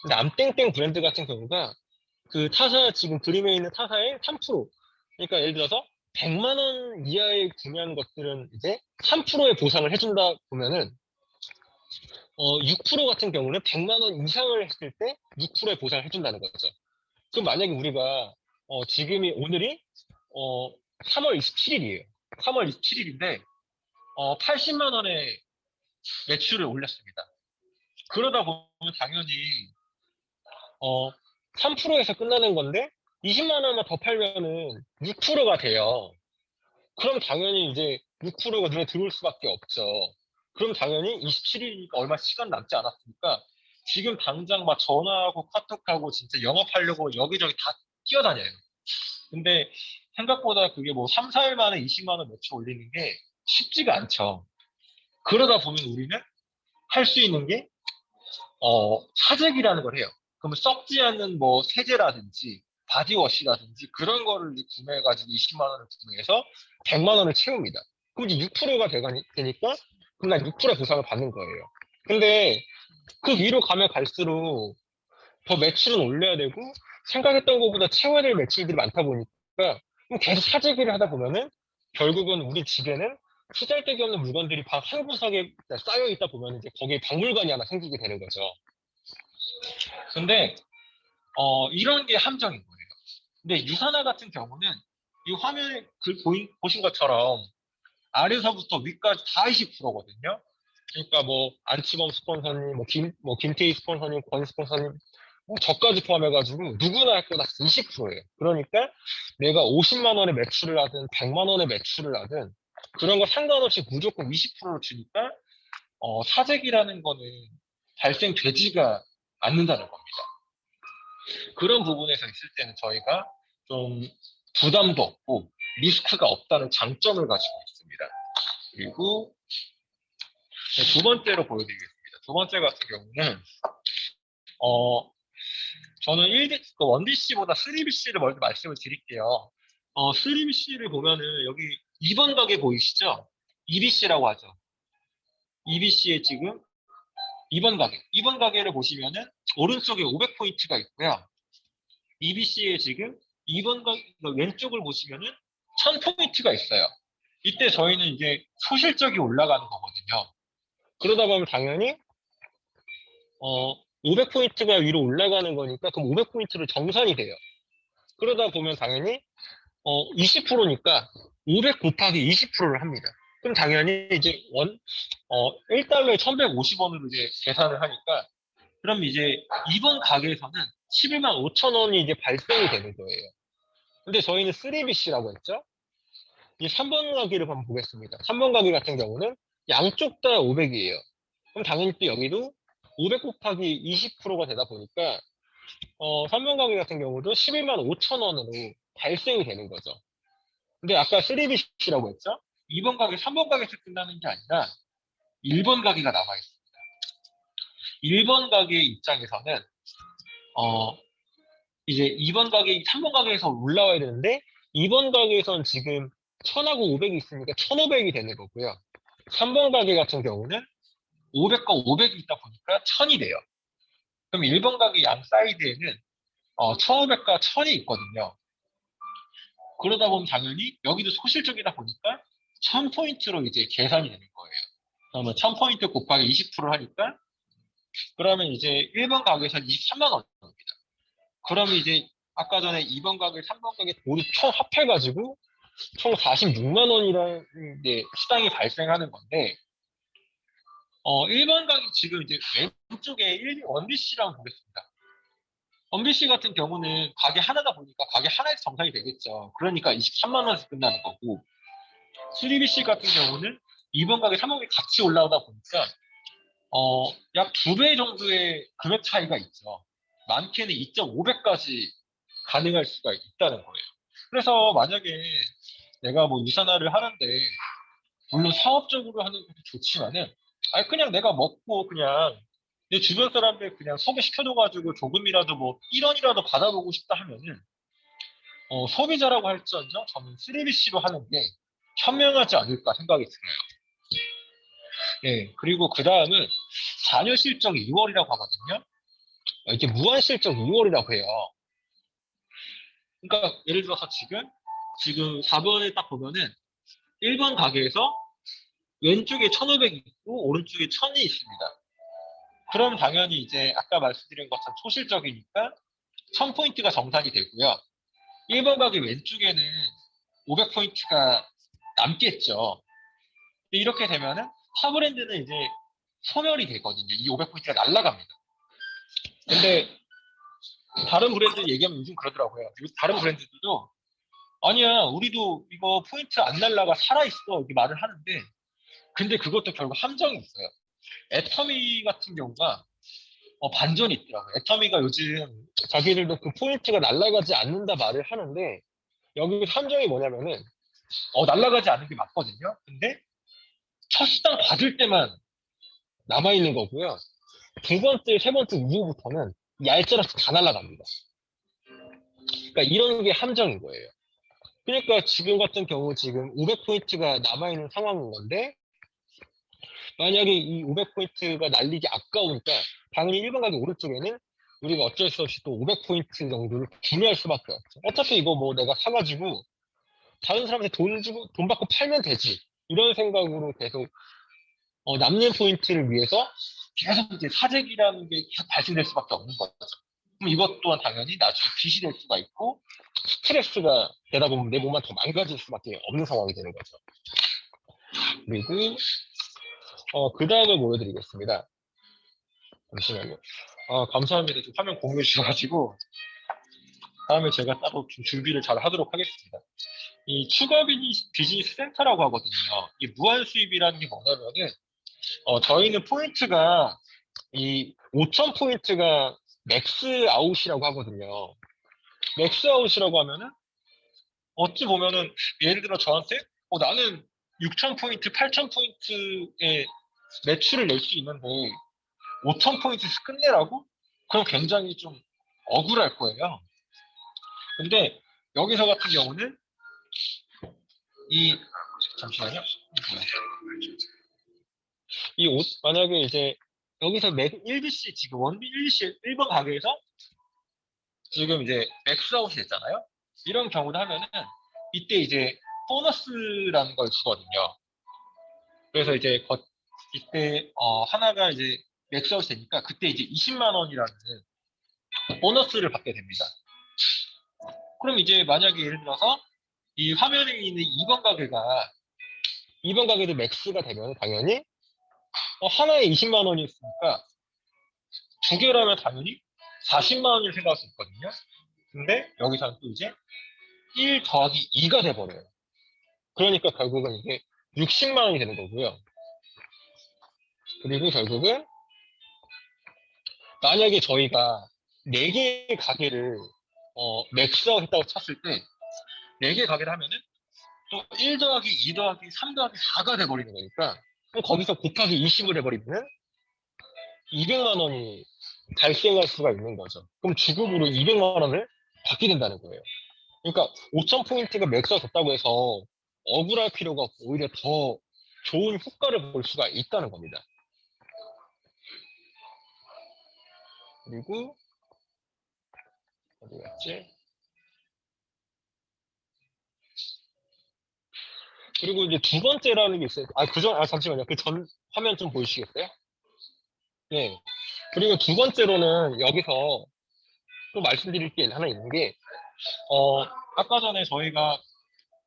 근데 암땡땡 브랜드 같은 경우가 그 타사 지금 그림에 있는 타사의 3%. 그러니까 예를 들어서 100만 원 이하에 구매하는 것들은 이제 3%의 보상을 해준다 보면은 6% 같은 경우는 100만 원 이상을 했을 때 6%의 보상을 해준다는 거죠. 그럼 만약에 우리가 지금이 오늘이 3월 27일이에요. 3월 27일인데 80만 원의 매출을 올렸습니다. 그러다 보면 당연히 3%에서 끝나는 건데 20만 원만 더 팔면은 6%가 돼요. 그럼 당연히 이제 6%가 눈에 들어올 수밖에 없죠. 그럼 당연히 27일이니까 얼마 시간 남지 않았으니까 지금 당장 막 전화하고 카톡하고 진짜 영업하려고 여기저기 다 뛰어다녀요. 근데 생각보다 그게 3, 4일 만에 20만 원 매출 올리는 게 쉽지가 않죠. 그러다 보면 우리는 할 수 있는 게 사재기라는 걸 해요. 그러면 썩지 않는 세제라든지 바디워시라든지 그런 거를 구매해가지고 20만 원을 구매해서 100만 원을 채웁니다. 그럼 이제 6%가 되니까 그럼 난 6% 보상을 받는 거예요. 근데 그 위로 가면 갈수록 더 매출은 올려야 되고 생각했던 것보다 채워야 될 매출들이 많다 보니까 그럼 계속 사재기를 하다 보면은 결국은 우리 집에는 쓰잘데기 없는 물건들이 방 한 구석에 쌓여 있다 보면 이제 거기에 박물관이 하나 생기게 되는 거죠. 근데 이런 게 함정인 거예요. 근데 유산화 같은 경우는 이 화면에 보신 것처럼 아래서부터 위까지 다 20%거든요. 그러니까 안치범 스폰서님, 김태희 스폰서님, 권 스폰서님, 저까지 포함해가지고 누구나 할 거 다 20%예요. 그러니까 내가 50만 원의 매출을 하든 100만 원의 매출을 하든 그런 거 상관없이 무조건 20%를 주니까 사재기라는 거는 발생되지가 않는다는 겁니다. 그런 부분에서 있을 때는 저희가 좀 부담도 없고 리스크가 없다는 장점을 가지고 있습니다. 그리고 두 번째로 보여드리겠습니다. 두 번째 같은 경우는 저는 1BC보다 3BC를 먼저 말씀을 드릴게요. 3BC를 보면은 여기 2번 가게 보이시죠? EBC라고 하죠. EBC에 지금 2번 가게. 2번 가게를 보시면은 오른쪽에 500포인트가 있고요. EBC에 지금 2번 가게 왼쪽을 보시면은 1000포인트가 있어요. 이때 저희는 이제 소실적이 올라가는 거거든요. 그러다 보면 당연히 500포인트가 위로 올라가는 거니까 그럼 500포인트를 정산이 돼요. 그러다 보면 당연히 20%니까 500 곱하기 20%를 합니다. 그럼 당연히 이제 1달러에 1150원으로 이제 계산을 하니까 그럼 이제 이번 가게에서는 11만 5천 원이 이제 발생이 되는 거예요. 근데 저희는 3BC라고 했죠? 이 3번 가게를 한번 보겠습니다. 3번 가게 같은 경우는 양쪽 다 500이에요. 그럼 당연히 또 여기도 500 곱하기 20%가 되다 보니까 3번 가게 같은 경우도 11만 5천 원으로 발생이 되는 거죠. 근데 아까 3BC라고 했죠? 2번 가게, 3번 가게에서 끝나는 게 아니라 1번 가게가 남아 있습니다. 1번 가게 입장에서는 이제 2번 가게, 3번 가게에서 올라와야 되는데 2번 가게에서는 지금 1000하고 500이 있으니까 1500이 되는 거고요. 3번 가게 같은 경우는 500과 500이 있다 보니까 1000이 돼요. 그럼 1번 가게 양 사이드에는 1,500과 1,000이 있거든요. 그러다 보면 당연히 여기도 소실적이다 보니까 1,000포인트로 이제 계산이 되는 거예요. 그러면 1,000포인트 곱하기 20% 하니까 그러면 이제 1번 가게에서 23만 원입니다. 그러면 이제 아까 전에 2번 가게, 3번 가게 모두 총 합해가지고 총 46만 원이라는 이제 수당이 발생하는 건데 1번 가게 지금 이제 왼쪽에 원BC라고 보겠습니다. 원BC 같은 경우는 가게 하나다 보니까 가게 하나에서 정산이 되겠죠. 그러니까 23만 원에서 끝나는 거고 3BC 같은 경우는 2번 가게, 3번 가게 같이 올라오다 보니까 약 2배 정도의 금액 차이가 있죠. 많게는 2.5배까지 가능할 수가 있다는 거예요. 그래서 만약에 내가 뭐 유산화를 하는데 물론 사업적으로 하는 것도 좋지만은 아니 그냥 내가 먹고 그냥 내 주변 사람들 그냥 소개시켜줘가지고 조금이라도 뭐 1원이라도 받아보고 싶다 하면은 소비자라고 할지언정 저는 3BC로 하는 게 현명하지 않을까 생각이 들어요. 네, 그리고 그 다음은 잔여 실적 2월이라고 하거든요. 이게 무한 실적 2월이라고 해요. 그러니까 예를 들어서 지금 4번에 딱 보면은 1번 가게에서 왼쪽에 1,500이 있고 오른쪽에 1,000이 있습니다. 그럼 당연히 이제 아까 말씀드린 것처럼 초실적이니까 1,000포인트가 정산이 되고요. 1번 가게 왼쪽에는 500포인트가 남겠죠. 이렇게 되면은 타 브랜드는 이제 소멸이 되거든요. 이 500포인트가 날아갑니다. 근데 다른 브랜드 얘기하면 요즘 그러더라고요. 다른 브랜드들도 아니야, 우리도 이거 포인트 안 날라가 살아있어 이렇게 말을 하는데 근데 그것도 결국 함정이 있어요. 애터미 같은 경우가 반전이 있더라고요. 애터미가 요즘 자기들도 그 포인트가 날아가지 않는다 말을 하는데 여기 함정이 뭐냐면은 날아가지 않는 게 맞거든요. 근데 첫 시장 받을 때만 남아있는 거고요. 두 번째, 세 번째 이후부터는 얄짤없이 다 날아갑니다. 그러니까 이런 게 함정인 거예요. 그러니까 지금 같은 경우 지금 500포인트가 남아있는 상황인 건데 만약에 이 500포인트가 날리기 아까우니까 당연히 1번 가게 오른쪽에는 우리가 어쩔 수 없이 또 500포인트 정도를 구매할 수밖에 없죠. 어차피 이거 뭐 내가 사가지고 다른 사람한테 돈 받고 팔면 되지. 이런 생각으로 계속 남는 포인트를 위해서 계속 이제 사재기라는 게 계속 발생될 수밖에 없는 거죠. 그럼 이것 또한 당연히 나중에 빚이 될 수가 있고 스트레스가 되다 보면 내 몸만 더 망가질 수밖에 없는 상황이 되는 거죠. 그리고 그 다음을 보여드리겠습니다. 잠시만요. 감사합니다. 좀 화면 공유해 주셔가지고 다음에 제가 따로 좀 준비를 잘 하도록 하겠습니다. 이 추가 비즈니스 센터라고 하거든요. 이 무한 수입이라는 게 뭐냐면은 저희는 포인트가 이 5,000포인트가 맥스 아웃이라고 하거든요. 맥스 아웃이라고 하면은 어찌 보면은 예를 들어 저한테 나는 6,000포인트, 8,000포인트의 매출을 낼 수 있는데 5,000포인트에서 끝내라고? 그럼 굉장히 좀 억울할 거예요. 근데 여기서 같은 경우는 잠시만요. 만약에 이제 여기서 1BC 지금 원비 1BC 1번 가게에서 지금 이제 맥스아웃이 됐잖아요. 이런 경우를 하면은 이때 이제 보너스라는 걸 주거든요. 그래서 이제 이때 하나가 이제 맥스아웃이 되니까 그때 이제 20만 원이라는 보너스를 받게 됩니다. 그럼 이제 만약에 예를 들어서 이 화면에 있는 2번 가게도 맥스가 되면 당연히 하나에 20만 원이었으니까 두 개라면 당연히 40만 원을 생각할 수 있거든요. 근데 여기서는 또 이제 1 더하기 2가 돼버려요. 그러니까 결국은 이게 60만 원이 되는 거고요. 그리고 결국은 만약에 저희가 4개의 가게를 맥스아웃 했다고 쳤을 때 4개 가게를 하면은 또 1 더하기 2 더하기 3 더하기 4가 돼버리는 거니까 그럼 거기서 곱하기 20을 해버리면 200만 원이 발생할 수가 있는 거죠. 그럼 주급으로 200만 원을 받게 된다는 거예요. 그러니까 5,000포인트가 맥스가 됐다고 해서 억울할 필요가 없고 오히려 더 좋은 효과를 볼 수가 있다는 겁니다. 그리고 어디 갔지? 그리고 이제 두 번째라는 게 있어요. 잠시만요. 그 전 화면 좀 보이시겠어요? 네. 그리고 두 번째로는 여기서 또 말씀드릴 게 하나 있는 게, 아까 전에 저희가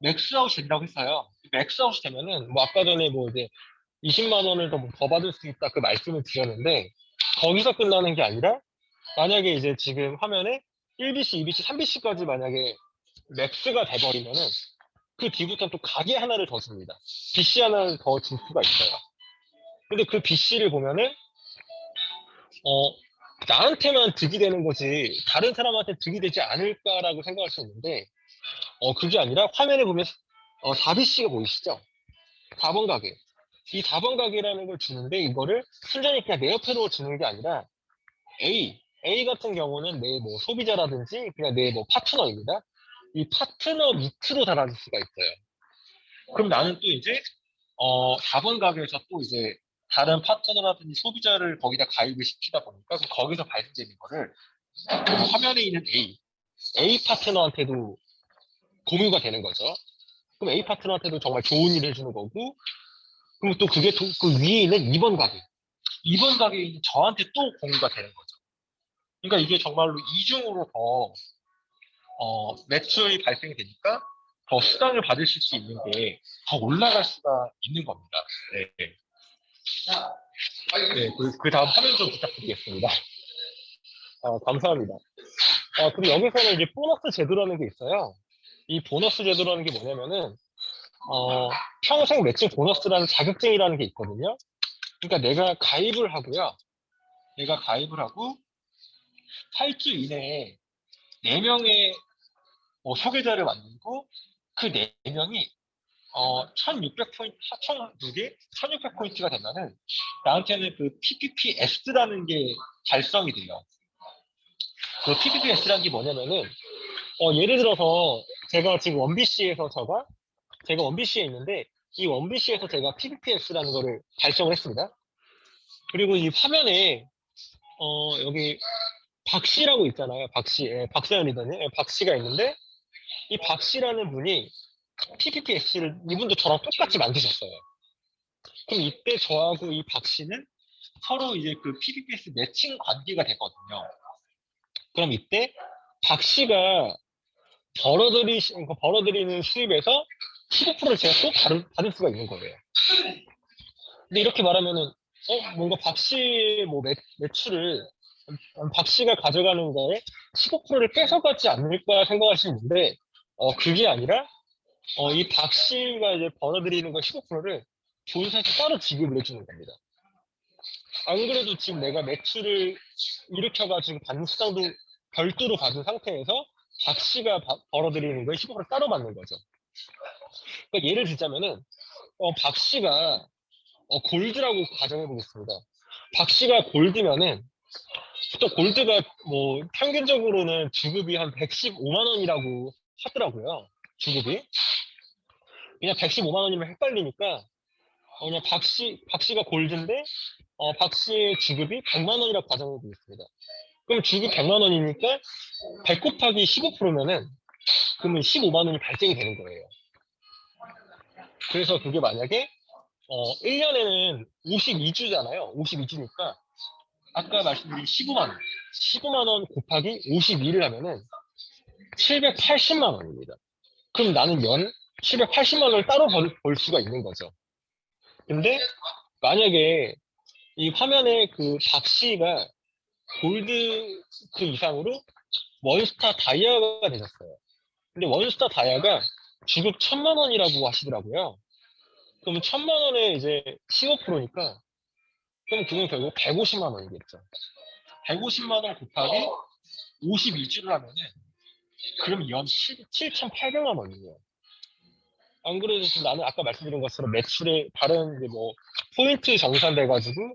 맥스아웃이 된다고 했어요. 맥스아웃이 되면은, 뭐 아까 전에 뭐 이제 20만 원을 더 받을 수 있다 그 말씀을 드렸는데, 거기서 끝나는 게 아니라, 만약에 이제 지금 화면에 1BC, 2BC, 3BC까지 만약에 맥스가 돼버리면은, 그 뒤부터는 또 가게 하나를 더 줍니다. BC 하나를 더 줄 수가 있어요. 근데 그 BC를 보면은, 나한테만 득이 되는 거지, 다른 사람한테 득이 되지 않을까라고 생각할 수 있는데, 그게 아니라 화면에 보면 4BC가 보이시죠? 4번 가게. 이 4번 가게라는 걸 주는데 이거를 순전히 그냥 내 옆으로 주는 게 아니라 A 같은 경우는 내 뭐 소비자라든지 그냥 내 뭐 파트너입니다. 이 파트너 밑으로 달아줄 수가 있어요. 그럼 나는 또 이제 4번 가게에서 또 이제 다른 파트너라든지 소비자를 거기다 가입을 시키다 보니까 그럼 거기서 발생되는 거를 화면에 있는 A 파트너한테도 공유가 되는 거죠. 그럼 A 파트너한테도 정말 좋은 일을 해주는 거고, 그럼 또 그게 그 위에 있는 2번 가게. 2번 가게에 있는 저한테 또 공유가 되는 거죠. 그러니까 이게 정말로 이중으로 더, 매출이 발생이 되니까 더 수당을 받으실 수 있는 게 더 올라갈 수가 있는 겁니다. 네. 네, 그 다음 화면 좀 부탁드리겠습니다. 감사합니다. 그리고 여기서는 이제 보너스 제도라는 게 있어요. 이 보너스 제도라는 게 뭐냐면은, 평생 매칭 보너스라는 자격증이라는 게 있거든요. 그러니까 내가 가입을 하고요. 내가 가입을 하고 8주 이내에 4명의 소개자를 만들고 그 4명이 1600포인트, 1600포인트가 되면은 나한테는 그 PPPS라는 게 달성이 돼요. 그 PPPS라는 게 뭐냐면은 예를 들어서 제가 지금 원BC에서 제가 원BC에 있는데 이 원BC에서 제가 PPPS라는 거를 달성을 했습니다. 그리고 이 화면에 여기 박씨라고 있잖아요. 박씨, 박사연 리더님, 박씨가 있는데 이 박씨라는 분이 PPPS를 이분도 저랑 똑같이 만드셨어요. 그럼 이때 저하고 이 박씨는 서로 이제 그 PPPS 매칭 관계가 되거든요. 그럼 이때 박씨가 벌어들이는 수입에서 15%를 제가 또 받을 수가 있는 거예요. 근데 이렇게 말하면은 뭔가 박씨의 뭐 매출을 박씨가 가져가는 거에 15%를 뺏어가지 않을까 생각할 수 있는데 그게 아니라 이 박씨가 이제 벌어들이는 거 15%를 본사에서 따로 지급을 해주는 겁니다. 안 그래도 지금 내가 매출을 일으켜가지고 받는 수당도 별도로 받은 상태에서 박씨가 벌어들이는 거에 15% 따로 받는 거죠. 그러니까 예를 들자면은 박씨가 골드라고 가정해 보겠습니다. 박씨가 골드면은 보통 골드가 뭐 평균적으로는 주급이 한 115만 원이라고 하더라고요. 주급이. 그냥 115만 원이면 헷갈리니까 그냥 박씨가 골드인데 박씨의 주급이 100만 원이라고 가정해 보겠습니다. 그럼 주급 100만 원이니까 100 곱하기 15%면은 그러면 15만 원이 발생이 되는 거예요. 그래서 그게 만약에 1년에는 52주잖아요. 52주니까 아까 말씀드린 15만 원 곱하기 52를 하면은 780만 원입니다. 그럼 나는 연 780만 원을 따로 벌 수가 있는 거죠. 근데 만약에 이 화면에 그 박씨가 골드 그 이상으로 원스타 다이아가 되셨어요. 근데 원스타 다이아가 주급 1000만 원이라고 하시더라고요. 그러면 1000만 원에 이제 15%니까 그럼 그건 결국 150만 원이겠죠. 150만 원 곱하기 52주를 하면은 그럼 연 7,800만 원이에요. 안 그래도 지금 나는 아까 말씀드린 것처럼 매출에 다른 이제 뭐 포인트 정산돼 가지고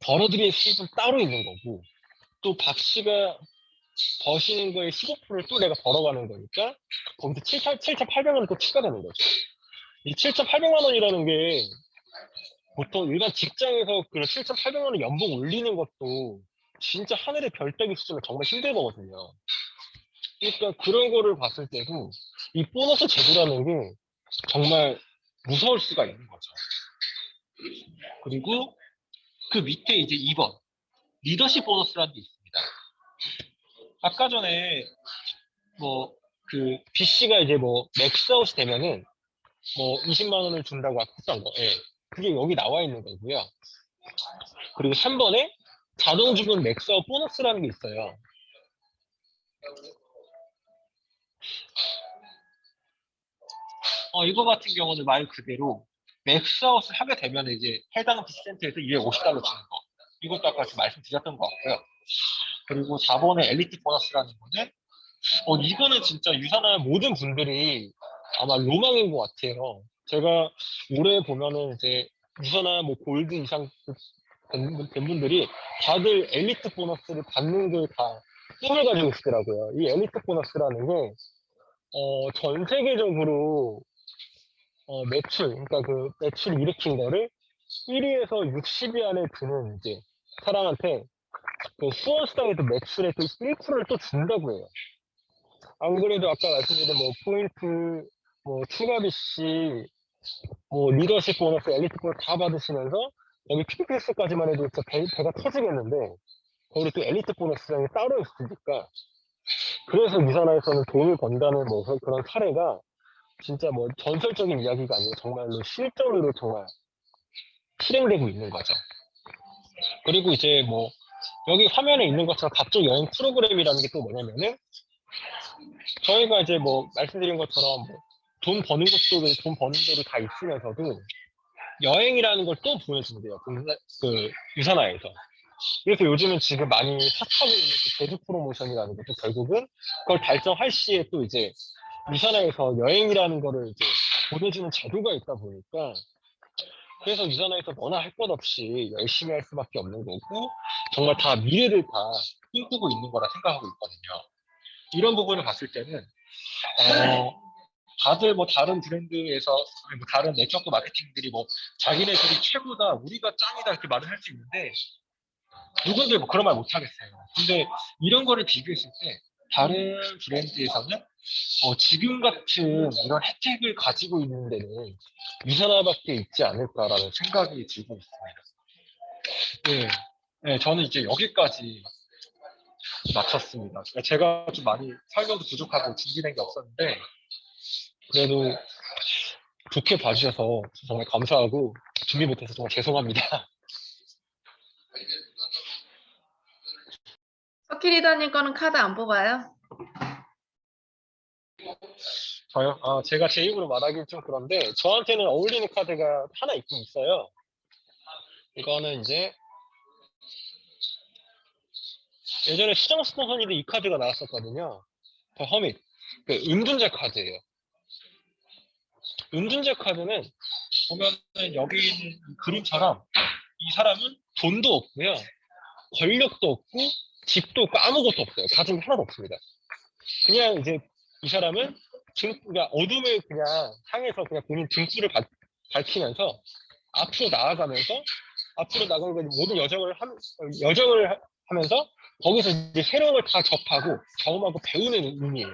벌어들인 수입은 따로 있는 거고 또 박 씨가 버시는 거에 15%를 또 내가 벌어가는 거니까 거기서 7,800원이 또 추가되는 거죠. 이 7,800만 원이라는 게 보통 일반 직장에서 그 7,800만 원 연봉 올리는 것도 진짜 하늘의 별따기 수준은 정말 힘들 거거든요. 그러니까 그런 거를 봤을 때도 이 보너스 제도라는 게 정말 무서울 수가 있는 거죠. 그리고 그 밑에 이제 2번 리더십 보너스라는 게 있습니다. 아까 전에 뭐 그 BC가 이제 뭐 맥스아웃이 되면은 뭐 20만 원을 준다고 했던 거, 예. 그게 여기 나와 있는 거고요. 그리고 3번에 자동 주문 맥스아웃 보너스라는 게 있어요. 이거 같은 경우는 말 그대로 맥스아웃을 하게 되면 이제 해당 비센트에서 250달러 주는 거. 이것도 아까 말씀드렸던 것 같고요. 그리고 4번에 엘리트 보너스라는 거는 이거는 진짜 유산할 모든 분들이 아마 로망인 것 같아요. 제가 올해 보면은 이제 유산할 뭐 골드 이상 된 분들이 다들 엘리트 보너스를 받는 걸 다 꿈을 가지고 있더라고요. 이 엘리트 보너스라는 게 전 세계적으로 매출, 그러니까 그 매출 일으킨 거를 1위에서 60위 안에 드는 이제 사람한테 그 후원수당에도 매출의 또 1%를 또 준다고 해요. 안 그래도 아까 말씀드린 뭐 포인트, 뭐 추가 BC, 뭐 리더십 보너스, 엘리트 보너스 다 받으시면서 여기 PPS까지만 해도 진짜 배가 터지겠는데 거기에 또 엘리트 보너스장이 따로 있으니까 그래서 유산화에서는 돈을 번다는 뭐 그런 사례가 진짜 뭐 전설적인 이야기가 아니고 정말로 실전으로 정말 실행되고 있는 거죠. 그리고 이제 뭐 여기 화면에 있는 것처럼 각종 여행 프로그램이라는 게 또 뭐냐면은 저희가 이제 뭐 말씀드린 것처럼 뭐돈 버는 것도 돈 버는 대로 다 있으면서도 여행이라는 걸 또 보여준대요. 그 유산화에서. 그래서 요즘은 지금 많이 핫하고 있는 그 제주 프로모션이라는 것도 결국은 그걸 달성할 시에 또 이제 유산화에서 여행이라는 거를 이제 보내주는 제도가 있다 보니까 그래서 유산화에서 너나 할 것 없이 열심히 할 수밖에 없는 거고 정말 다 미래를 다 꿈꾸고 있는 거라 생각하고 있거든요. 이런 부분을 봤을 때는 다들 뭐 다른 브랜드에서 뭐 다른 네트워크 마케팅들이 뭐 자기네들이 최고다, 우리가 짱이다 이렇게 말을 할 수 있는데 누군들 뭐 그런 말 못 하겠어요. 근데 이런 거를 비교했을 때 다른 브랜드에서는 지금 같은 이런 혜택을 가지고 있는 데는 유산화밖에 있지 않을까라는 생각이 들고 있습니다. 네, 네, 저는 이제 여기까지 마쳤습니다. 제가 좀 많이 설명도 부족하고 준비된 게 없었는데 그래도 좋게 봐주셔서 정말 감사하고 준비 못해서 정말 죄송합니다. 서키 리더님 거는 카드 안 뽑아요? 저요? 제가 제 입으로 말하기는 좀 그런데 저한테는 어울리는 카드가 하나 있긴 있어요. 이거는 이제 예전에 수정 스포선이도 이 카드가 나왔었거든요. 더 허밋. 그 은둔자 카드예요. 은둔자 카드는 보면은 여기 있는 이 그림처럼 이 사람은 돈도 없고요. 권력도 없고 집도 없고 아무것도 없어요. 가진 게 하나도 없습니다. 그냥 이제 이 사람은 그러니까 어둠을 그냥 향해서 그냥 본인 등불을 밝히면서 앞으로 나아가면서 앞으로 나가고 모든 여정을 하면서 거기서 이제 새로운 걸 다 접하고 경험하고 배우는 의미예요.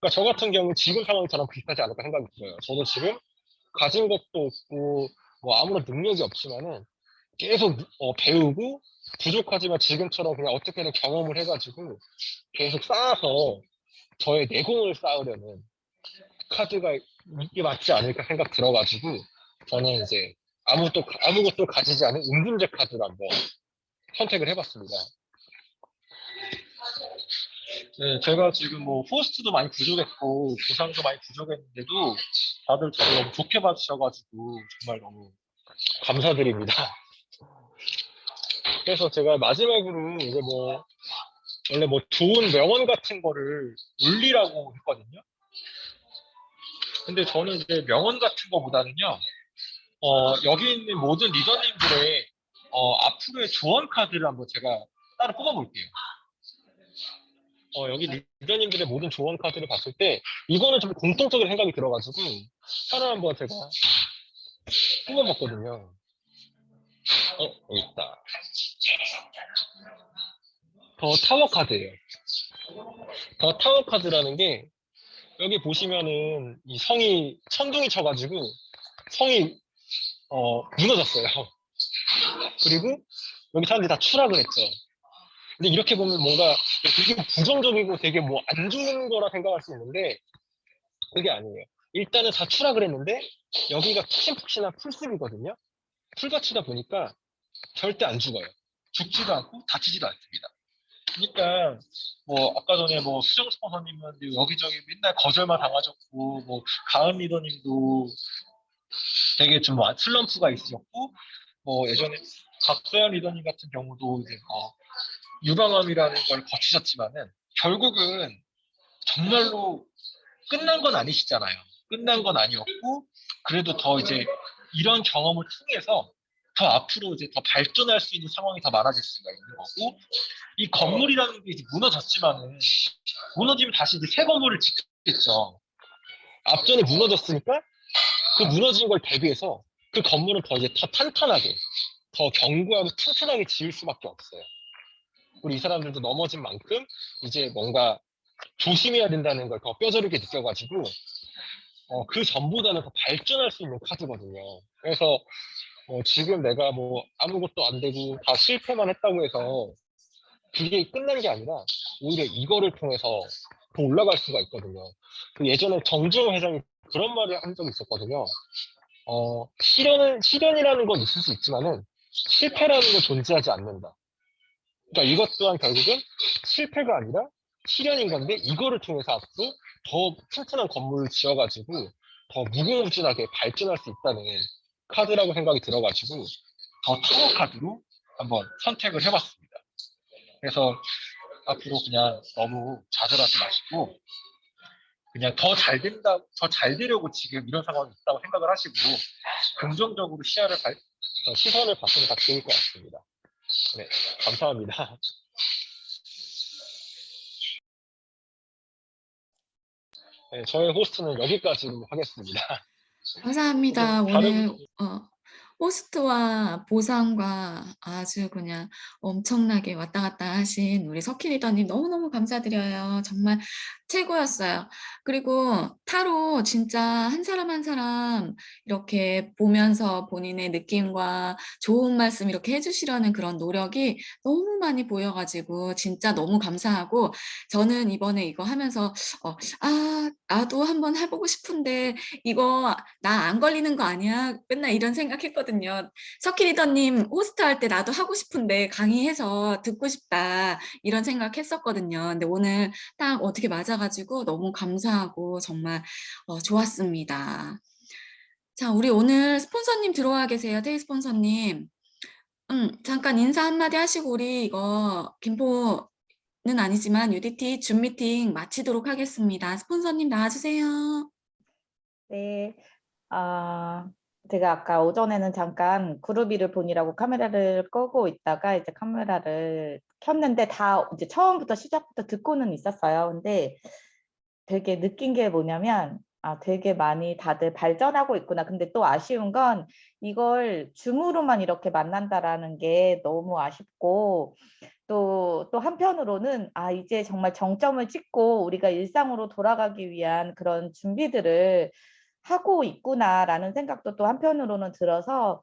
그러니까 저 같은 경우는 지금 상황처럼 비슷하지 않을까 생각이 들어요. 저도 지금 가진 것도 없고 뭐 아무런 능력이 없지만은 계속 배우고 부족하지만 지금처럼 그냥 어떻게든 경험을 해가지고 계속 쌓아서 저의 내공을 쌓으려는 카드가 이게 맞지 않을까 생각 들어가지고 저는 이제 아무것도 가지지 않은 은둔자 카드를 한번 선택을 해봤습니다. 네, 제가 지금 뭐 호스트도 많이 부족했고 보상도 많이 부족했는데도 다들 저를 너무 좋게 봐주셔가지고 정말 너무 감사드립니다. 그래서 제가 마지막으로 이제 뭐 원래 뭐 좋은 명언 같은 거를 올리라고 했거든요. 근데 저는 이제 명언 같은 거보다는요, 여기 있는 모든 리더님들의 앞으로의 조언 카드를 한번 제가 따로 뽑아볼게요. 여기 리더님들의 모든 조언 카드를 봤을 때 이거는 좀 공통적인 생각이 들어가지고 하나 한번 제가 뽑아봤거든요. 여기 있다. 더 타워 카드예요. 더 타워 카드라는 게 여기 보시면은 이 성이 천둥이 쳐가지고 성이 무너졌어요. 그리고 여기 사람들이 다 추락을 했죠. 근데 이렇게 보면 뭔가 되게 부정적이고 되게 뭐 안 좋은 거라 생각할 수 있는데 그게 아니에요. 일단은 다 추락을 했는데 여기가 푹신푹신한 풀숲이거든요. 풀밭이다 보니까 절대 안 죽어요. 죽지도 않고 다치지도 않습니다. 그러니까 뭐 아까 전에 뭐 수정 스폰서님은 여기저기 맨날 거절만 당하셨고 뭐 가은 리더님도 되게 좀 슬럼프가 있으셨고 뭐 예전에 박소연 리더님 같은 경우도 이제 유방암이라는 걸 거치셨지만은 결국은 정말로 끝난 건 아니시잖아요. 끝난 건 아니었고 그래도 더 이제 이런 경험을 통해서 더 앞으로 이제 더 발전할 수 있는 상황이 더 많아질 수가 있는 거고 이 건물이라는 게 이제 무너졌지만은 무너지면 다시 이제 새 건물을 짓겠죠. 앞전에 무너졌으니까 그 무너진 걸 대비해서 그 건물은 더 이제 더 탄탄하게 더 견고하고 튼튼하게 지을 수밖에 없어요. 우리 이 사람들도 넘어진 만큼 이제 뭔가 조심해야 된다는 걸 더 뼈저리게 느껴가지고 그 전보다는 더 발전할 수 있는 카드거든요. 그래서 지금 내가 뭐 아무것도 안 되고 다 실패만 했다고 해서 그게 끝난 게 아니라 오히려 이거를 통해서 더 올라갈 수가 있거든요. 그 예전에 정주영 회장이 그런 말을 한 적이 있었거든요. 시련이라는 건 있을 수 있지만은 실패라는 건 존재하지 않는다. 그러니까 이것 또한 결국은 실패가 아니라 실현인 건데 이거를 통해서 앞으로 더 튼튼한 건물을 지어가지고 더 무궁무진하게 발전할 수 있다는 카드라고 생각이 들어가지고 더 타워 카드로 한번 선택을 해봤습니다. 그래서 앞으로 그냥 너무 좌절하지 마시고 그냥 더 잘 된다, 더 잘 되려고 지금 이런 상황이 있다고 생각을 하시고 긍정적으로 시선을 봤으면 다 좋을 것 같습니다. 네, 감사합니다. 네, 저의 호스트는 여기까지로 하겠습니다. 감사합니다. 다른 오늘 호스트와 보상과 아주 그냥 엄청나게 왔다 갔다 하신 우리 석희 리더님 너무너무 감사드려요. 정말 최고였어요. 그리고 타로 진짜 한 사람 한 사람 이렇게 보면서 본인의 느낌과 좋은 말씀 이렇게 해주시려는 그런 노력이 너무 많이 보여가지고 진짜 너무 감사하고 저는 이번에 이거 하면서 나도 한번 해보고 싶은데 이거 나 안 걸리는 거 아니야? 맨날 이런 생각했거든요. 석희 리더님 호스트 할 때 나도 하고 싶은데 강의해서 듣고 싶다 이런 생각했었거든요. 근데 오늘 딱 어떻게 맞아가지고 너무 감사하고 정말 좋았습니다. 자, 우리 오늘 스폰서님 들어와 계세요. 테이 스폰서님. 잠깐 인사 한마디 하시고 우리 이거 김포는 아니지만 UDT 줌 미팅 마치도록 하겠습니다. 스폰서님 나와주세요. 네, 제가 아까 오전에는 잠깐 그루비를 보느라고 카메라를 끄고 있다가 이제 카메라를 켰는데 다 이제 처음부터 시작부터 듣고는 있었어요. 근데 되게 느낀 게 뭐냐면 되게 많이 다들 발전하고 있구나. 근데 또 아쉬운 건 이걸 줌으로만 이렇게 만난다라는 게 너무 아쉽고 또 한편으로는 이제 정말 정점을 찍고 우리가 일상으로 돌아가기 위한 그런 준비들을 하고 있구나라는 생각도 또 한편으로는 들어서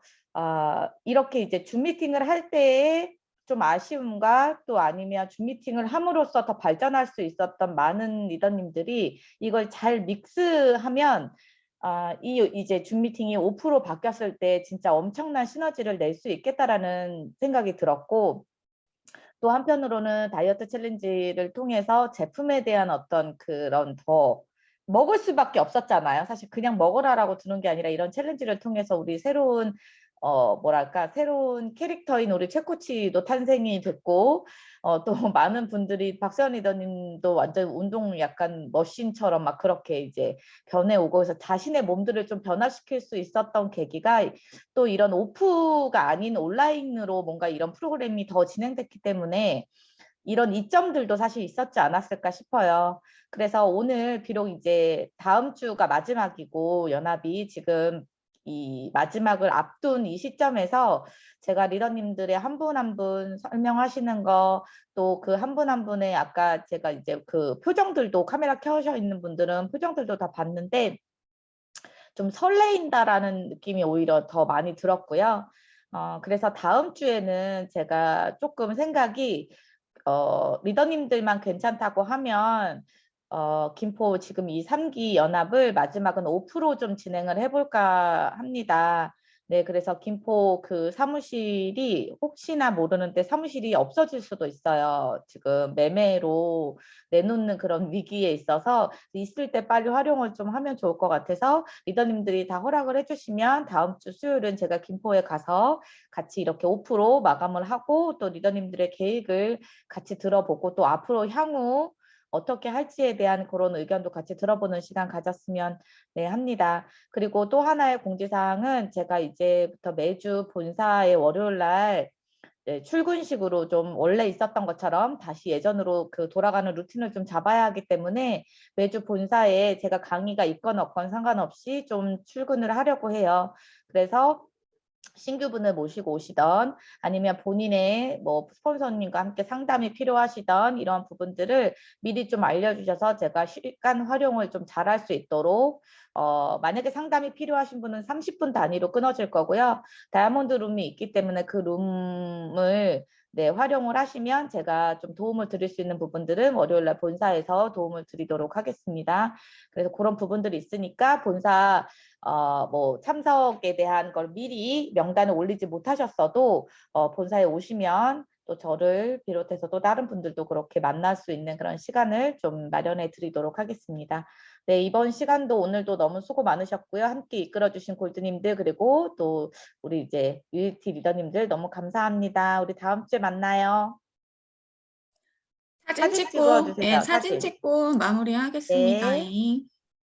이렇게 이제 줌 미팅을 할 때에 좀 아쉬움과 또 아니면 줌 미팅을 함으로써 더 발전할 수 있었던 많은 리더님들이 이걸 잘 믹스하면 이제 줌 미팅이 오프로 바뀌었을 때 진짜 엄청난 시너지를 낼 수 있겠다라는 생각이 들었고 또 한편으로는 다이어트 챌린지를 통해서 제품에 대한 어떤 그런 더 먹을 수밖에 없었잖아요. 사실 그냥 먹으라라고 주는 게 아니라 이런 챌린지를 통해서 우리 새로운 뭐랄까 새로운 캐릭터인 우리 최코치도 탄생이 됐고 또 많은 분들이 박세현 리더님도 완전 운동 약간 머신처럼 막 그렇게 이제 변해오고 해서 자신의 몸들을 좀 변화시킬 수 있었던 계기가 또 이런 오프가 아닌 온라인으로 뭔가 이런 프로그램이 더 진행됐기 때문에 이런 이점들도 사실 있었지 않았을까 싶어요. 그래서 오늘 비록 이제 다음 주가 마지막이고 연합이 지금 이 마지막을 앞둔 이 시점에서 제가 리더님들의 한 분 한 분 설명하시는 거, 또 그 한 분 한 분의 아까 제가 이제 그 표정들도 카메라 켜져 있는 분들은 표정들도 다 봤는데 좀 설레인다라는 느낌이 오히려 더 많이 들었고요. 그래서 다음 주에는 제가 조금 생각이 리더님들만 괜찮다고 하면 김포 지금 이 3기 연합을 마지막은 5% 좀 진행을 해볼까 합니다. 네, 그래서 김포 그 사무실이 혹시나 모르는데 사무실이 없어질 수도 있어요. 지금 매매로 내놓는 그런 위기에 있어서 있을 때 빨리 활용을 좀 하면 좋을 것 같아서 리더님들이 다 허락을 해주시면 다음 주 수요일은 제가 김포에 가서 같이 이렇게 5% 마감을 하고 또 리더님들의 계획을 같이 들어보고 또 앞으로 향후 어떻게 할지에 대한 그런 의견도 같이 들어보는 시간 가졌으면 네, 합니다. 그리고 또 하나의 공지사항은 제가 이제부터 매주 본사의 월요일 날 네, 출근식으로 좀 원래 있었던 것처럼 다시 예전으로 그 돌아가는 루틴을 좀 잡아야 하기 때문에 매주 본사에 제가 강의가 있건 없건 상관없이 좀 출근을 하려고 해요. 그래서 신규분을 모시고 오시던 아니면 본인의 뭐 스폰서님과 함께 상담이 필요하시던 이런 부분들을 미리 좀 알려주셔서 제가 시간 활용을 좀 잘할 수 있도록 만약에 상담이 필요하신 분은 30분 단위로 끊어질 거고요. 다이아몬드 룸이 있기 때문에 그 룸을 네, 활용을 하시면 제가 좀 도움을 드릴 수 있는 부분들은 월요일날 본사에서 도움을 드리도록 하겠습니다. 그래서 그런 부분들이 있으니까 본사 뭐 참석에 대한 걸 미리 명단을 올리지 못하셨어도 본사에 오시면 또 저를 비롯해서 또 다른 분들도 그렇게 만날 수 있는 그런 시간을 좀 마련해 드리도록 하겠습니다. 네, 이번 시간도 오늘도 너무 수고 많으셨고요. 함께 이끌어 주신 골드님들 그리고 또 우리 이제 UET 리더님들 너무 감사합니다. 우리 다음 주에 만나요. 사진 사진 찍어 찍고, 예, 주세요. 사진 사진. 찍고 마무리하겠습니다. 네. 잉.